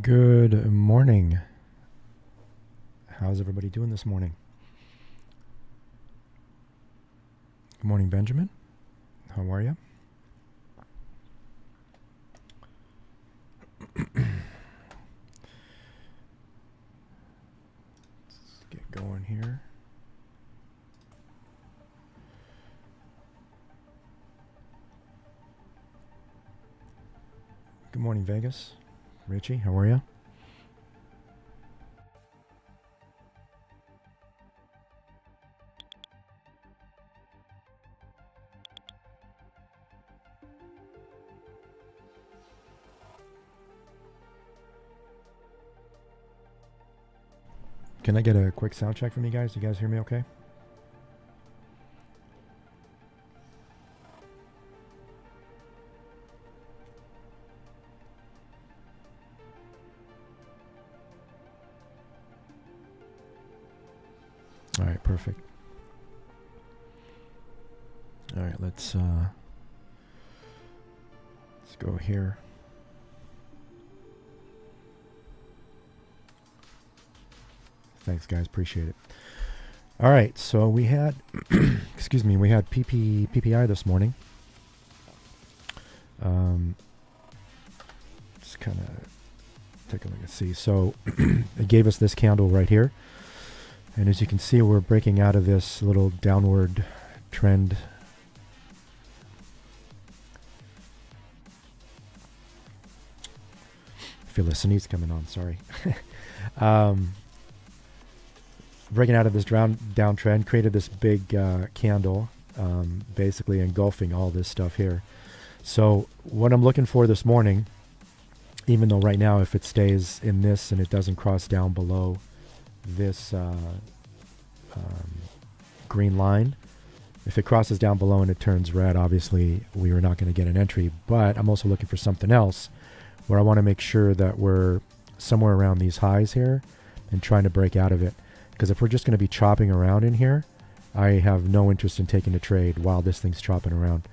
Good morning. How's everybody doing this morning? Good morning, Benjamin. How are you? Let's get going here. Good morning, Vegas. Richie, how are you? Can I get a quick sound check from you guys? You guys hear me okay? All right, perfect. All right, let's go here. Thanks, guys. Appreciate it. All right, so we had, excuse me, we had PPI this morning. Just kind of take a look and see. So it gave us this candle right here. And as you can see, we're breaking out of this little downward trend. I feel a sneeze coming on, sorry. Breaking out of this downtrend, created this big candle, basically engulfing all this stuff here. So what I'm looking for this morning, even though right now if it stays in this and it doesn't cross down below this green line, if it crosses down below and it turns red, obviously we are not going to get an entry. But I'm also looking for something else where I want to make sure that we're somewhere around these highs here and trying to break out of it. Because if we're just going to be chopping around in here, I have no interest in taking a trade while this thing's chopping around,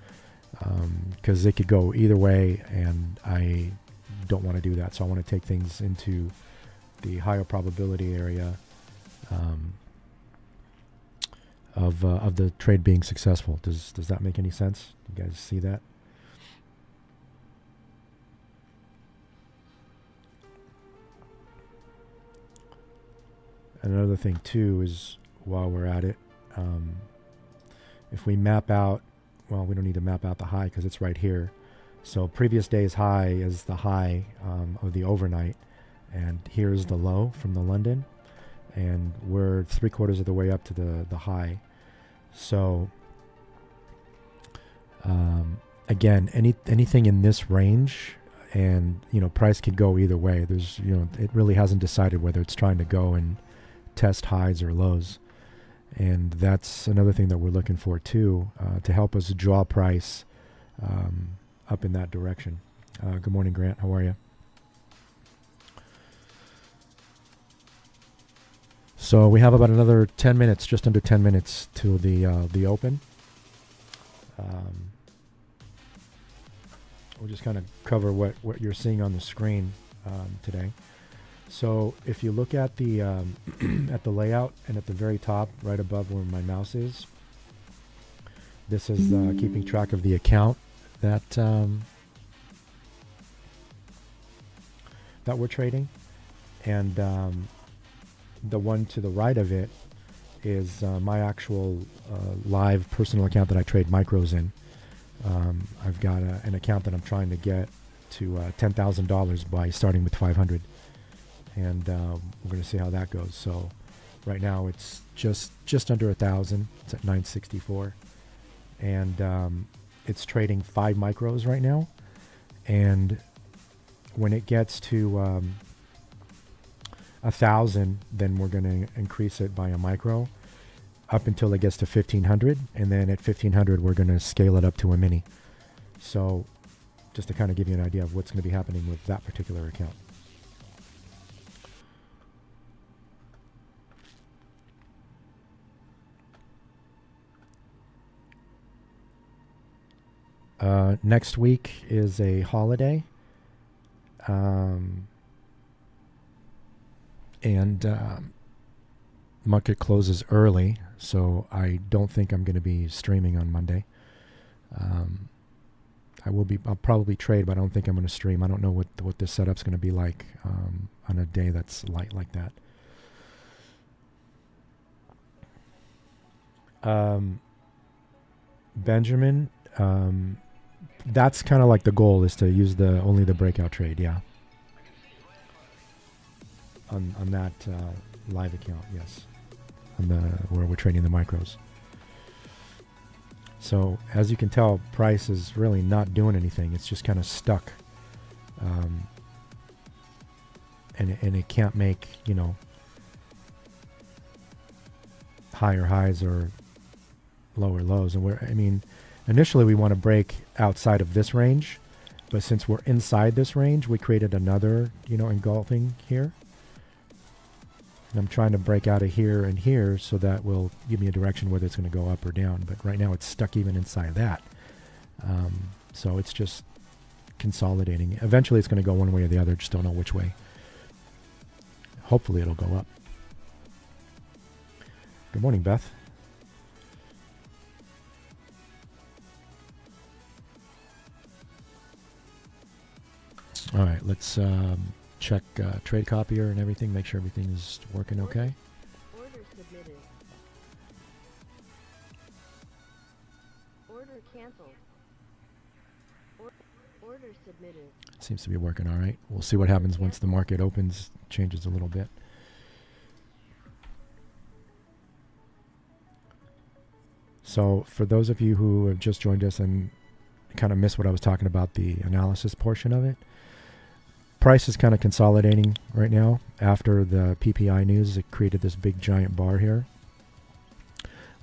because it could go either way, and I don't want to do that. So I want to take things into the higher probability area of the trade being successful. Does that make any sense? You guys see that? Another thing too is, while we're at it, if we map out, well, we don't need to map out the high because it's right here. So previous day's high is the high of the overnight, and here's the low from the London, and we're 3/4 of the way up to the high. So again, anything in this range, and price could go either way. There's it really hasn't decided whether it's trying to go and test highs or lows, and that's another thing that we're looking for too, to help us draw price up in that direction. Good morning, Grant. How are you? So we have about another 10 minutes, just under 10 minutes till the open. We'll just kind of cover what you're seeing on the screen today. So if you look at the at the layout, and at the very top, right above where my mouse is, this is keeping track of the account that that we're trading, and the one to the right of it is my actual live personal account that I trade micros in. I've got an account that I'm trying to get to $10,000 by starting with 500. And we're going to see how that goes. So right now it's just under 1,000. It's at 964, and it's trading 5 micros right now. And when it gets to 1,000, then we're going to increase it by a micro up until it gets to 1,500, and then at 1,500 we're going to scale it up to a mini. So just to kind of give you an idea of what's going to be happening with that particular account. Next week is a holiday. And market closes early, so I don't think I'm going to be streaming on Monday. I'll probably trade, but I don't think I'm going to stream. I don't know what this setup's going to be like on a day that's light like that. Benjamin, that's kind of like the goal, is to use only the breakout trade, yeah. On that live account, yes. On where we're trading the micros. So as you can tell, price is really not doing anything. It's just kind of stuck, and it can't make higher highs or lower lows. And initially we want to break outside of this range, but since we're inside this range, we created another engulfing here. And I'm trying to break out of here and here, so that will give me a direction whether it's going to go up or down. But right now it's stuck even inside that. So it's just consolidating. Eventually it's going to go one way or the other. Just don't know which way. Hopefully it'll go up. Good morning, Beth. All right, let's check trade copier and everything, make sure everything's working okay. Order submitted. Order canceled. Order submitted. Seems to be working all right. We'll see what happens once the market opens, changes a little bit. So for those of you who have just joined us and kind of missed what I was talking about, the analysis portion of it, price is kind of consolidating right now. After the PPI news, it created this big giant bar here,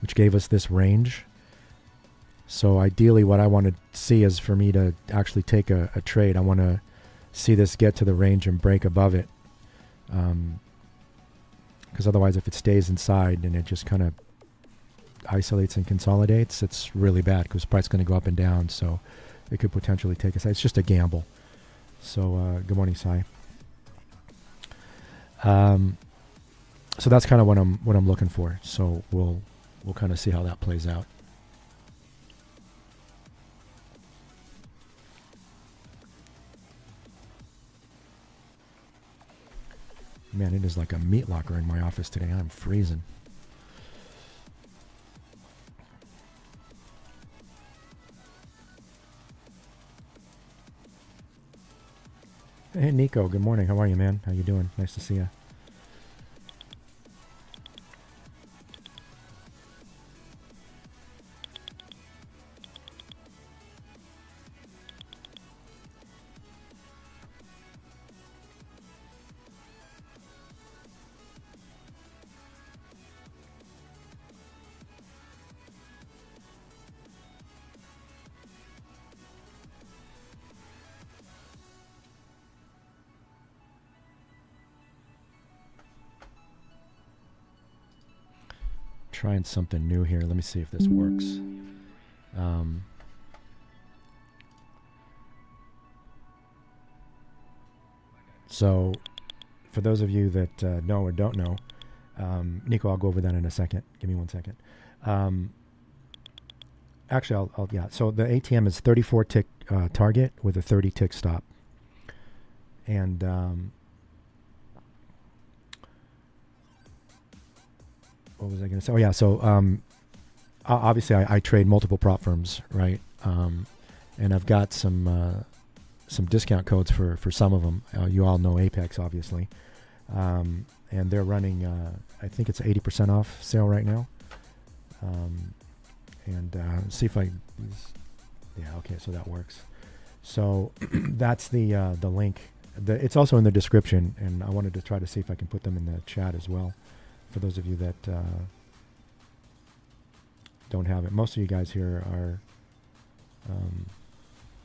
which gave us this range. So ideally what I want to see is for me to actually take a trade. I want to see this get to the range and break above it. Because otherwise, if it stays inside and it just kind of isolates and consolidates, it's really bad, because price is going to go up and down. So it could potentially take us. It's just a gamble. So good morning, Sai. So that's kind of what I'm looking for. So we'll kind of see how that plays out. Man, it is like a meat locker in my office today. I'm freezing. Hey, Nico. Good morning. How are you, man? How you doing? Nice to see you. Trying something new here. Let me see if this works. So for those of you that know or don't know, Nico, I'll go over that in a second. Give me 1 second. Actually, yeah. So the ATM is 34 tick target with a 30 tick stop. And what was I going to say? Oh, yeah. So obviously I trade multiple prop firms, right? And I've got some discount codes for some of them. You all know Apex, obviously. And they're running, I think it's 80% off sale right now. And see if I, yeah, okay, so that works. So that's the link. It's also in the description, and I wanted to try to see if I can put them in the chat as well, for those of you that don't have it. Most of you guys here are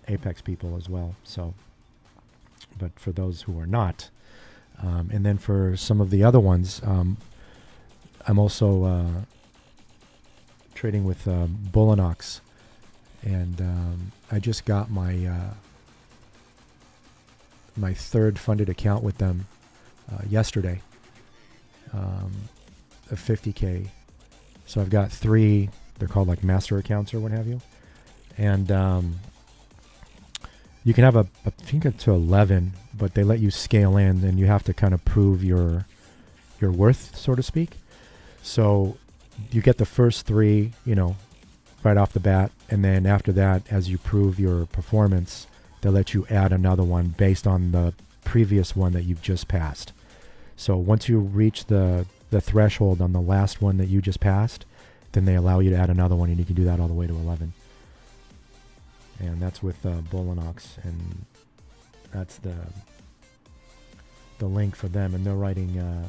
Apex people as well. So, but for those who are not, and then for some of the other ones, I'm also trading with Bulenox, and I just got my my third funded account with them yesterday. of 50K. So I've got 3, they're called like master accounts or what have you. And you can have I think up to 11, but they let you scale in and you have to kind of prove your worth, so to speak. So you get the first 3, right off the bat. And then after that, as you prove your performance, they'll let you add another one based on the previous one that you've just passed. So once you reach the threshold on the last one that you just passed, then they allow you to add another one, and you can do that all the way to 11. And that's with Bulenox, and that's the link for them. And they're running a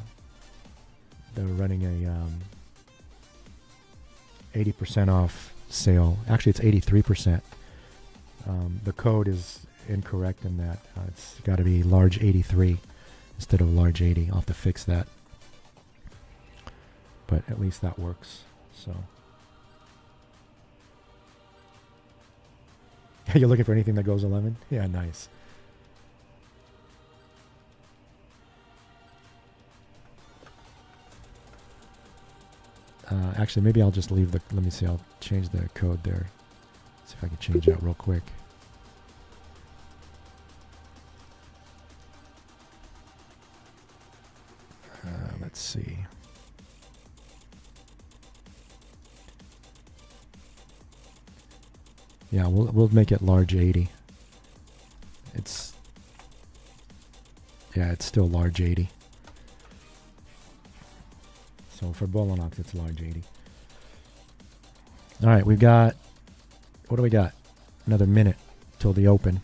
80% off sale. Actually, it's 83%. The code is incorrect in that. It's got to be large 83 instead of large 80. I'll have to fix that. But at least that works. So you're looking for anything that goes 11? Yeah, nice. Actually, maybe I'll just leave let me see, I'll change the code there. See if I can change that real quick. Let's see. Yeah, we'll make it large 80. It's still large 80. So for Bulenox, it's large 80. All right, what do we got? Another minute till the open.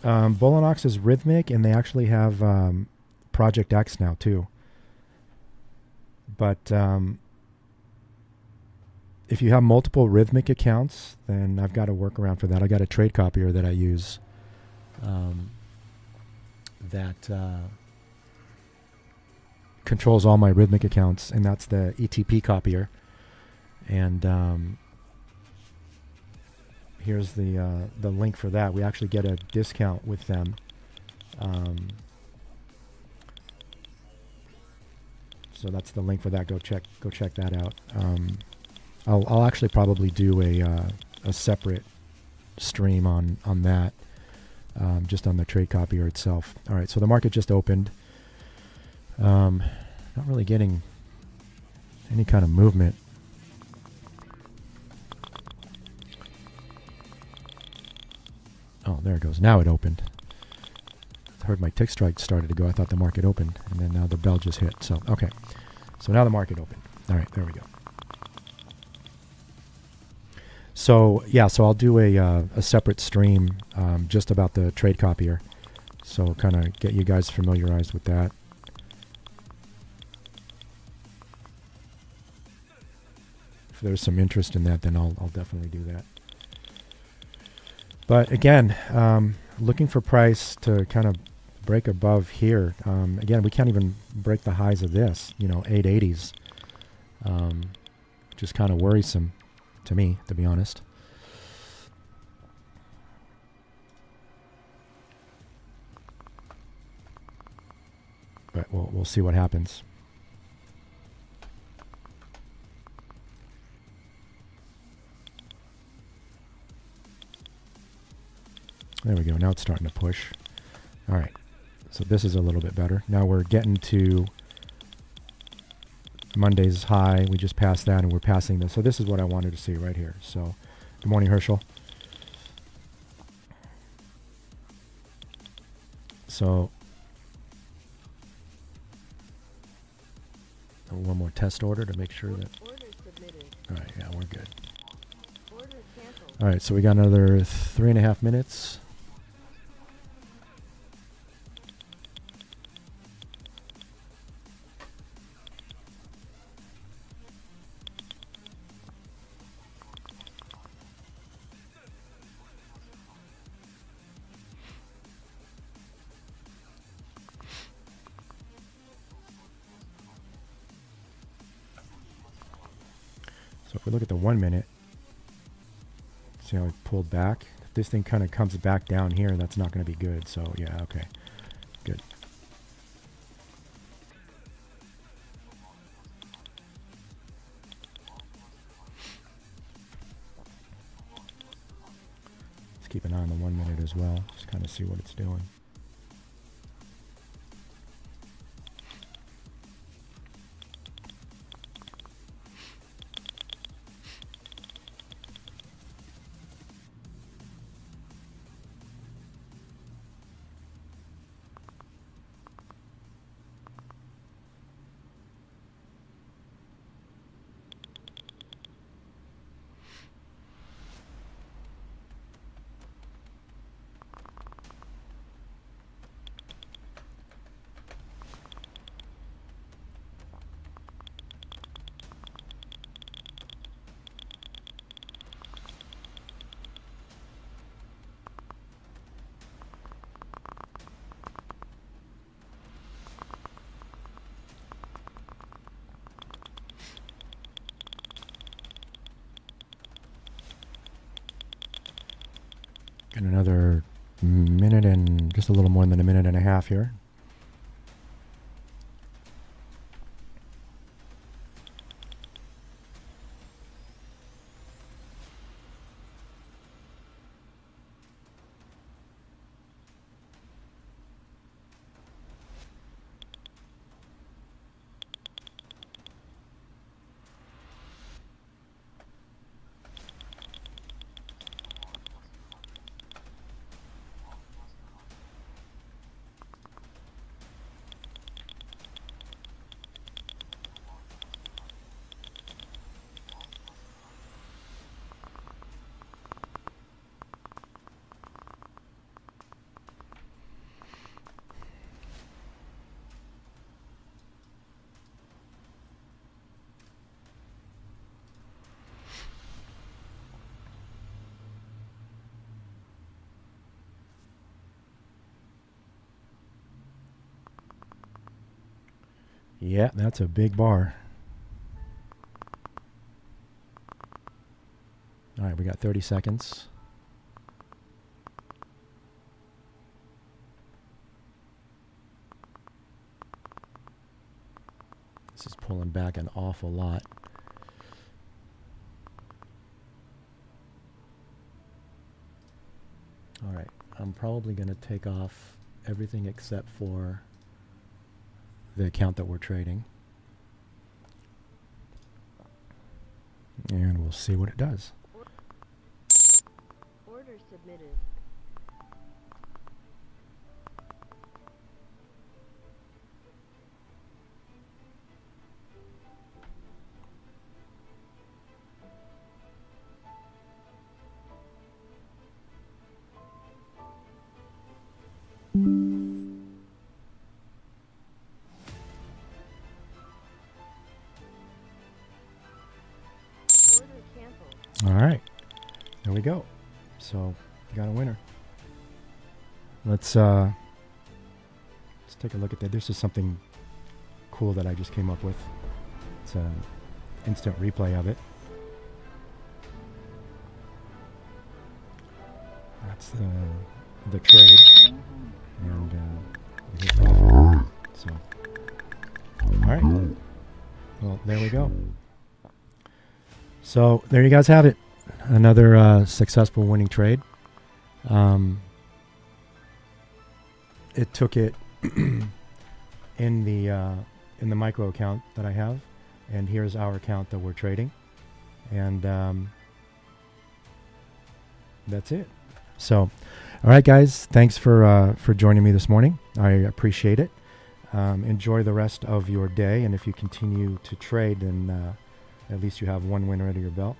Bulenox is rhythmic, and they actually have Project X now too. But if you have multiple rhythmic accounts, then I've got a workaround for that. I got a trade copier that I use that controls all my rhythmic accounts, and that's the ETP copier. And here's the link for that. We actually get a discount with them. So that's the link for that. Go check that out. I'll actually probably do a separate stream on that, just on the trade copier itself. All right, so the market just opened. Not really getting any kind of movement. Oh, there it goes. Now it opened. I heard my tick strike started to go. I thought the market opened, and then now the bell just hit. So, okay. So now the market opened. All right, there we go. So, yeah, so I'll do a separate stream just about the trade copier. So kind of get you guys familiarized with that. If there's some interest in that, then I'll definitely do that. But again, looking for price to kind of break above here. Again, we can't even break the highs of this, 880s, which is kind of worrisome to me, to be honest. But we'll see what happens. There we go. Now it's starting to push. All right. So this is a little bit better. Now we're getting to Monday's high. We just passed that, and we're passing this. So this is what I wanted to see right here. So good morning, Herschel. So one more test order to make sure that... Order submitted. All right, yeah, we're good. Order canceled. All right, so we got another 3.5 minutes. So if we look at the 1 minute, see how it pulled back this thing kind of comes back down here, that's not going to be good. So yeah, okay, good. Let's keep an eye on the 1 minute as well. Just kind of see what it's doing. Got another minute and just a little more than a minute and a half here. Yeah, that's a big bar. All right, we got 30 seconds. This is pulling back an awful lot. All right, I'm probably going to take off everything except for the account that we're trading. And we'll see what it does. Order submitted. Order canceled. All right, there we go. So we got a winner. Let's take a look at that. This is something cool that I just came up with. It's an instant replay of it. That's the trade, and we hit profit. So, all right. Well, there we go. So there you guys have it. Another successful winning trade. It took it in the micro account that I have, and here's our account that we're trading, and that's it. So, all right, guys, thanks for joining me this morning. I appreciate it. Enjoy the rest of your day, and if you continue to trade, then at least you have one winner under your belt.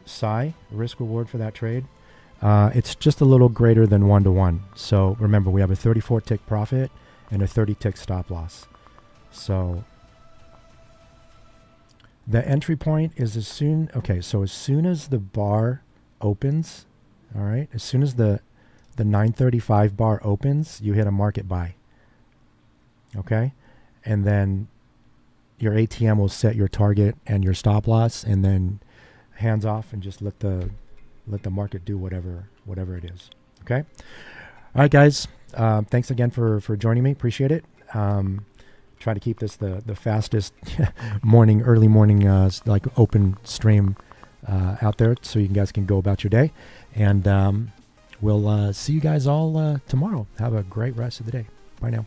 SI, risk reward for that trade, it's just a little greater than 1-to-1. So remember, we have a 34 tick profit and a 30 tick stop loss. So the entry point is as soon as the bar opens, all right, as soon as the 935 bar opens, you hit a market buy. Okay, and then your ATM will set your target and your stop loss, and then hands off and just let the let the market do whatever it is. Okay. All right, guys. Thanks again for joining me. Appreciate it. Try to keep this the fastest early morning like open stream out there, so you guys can go about your day. And we'll see you guys all tomorrow. Have a great rest of the day. Bye now.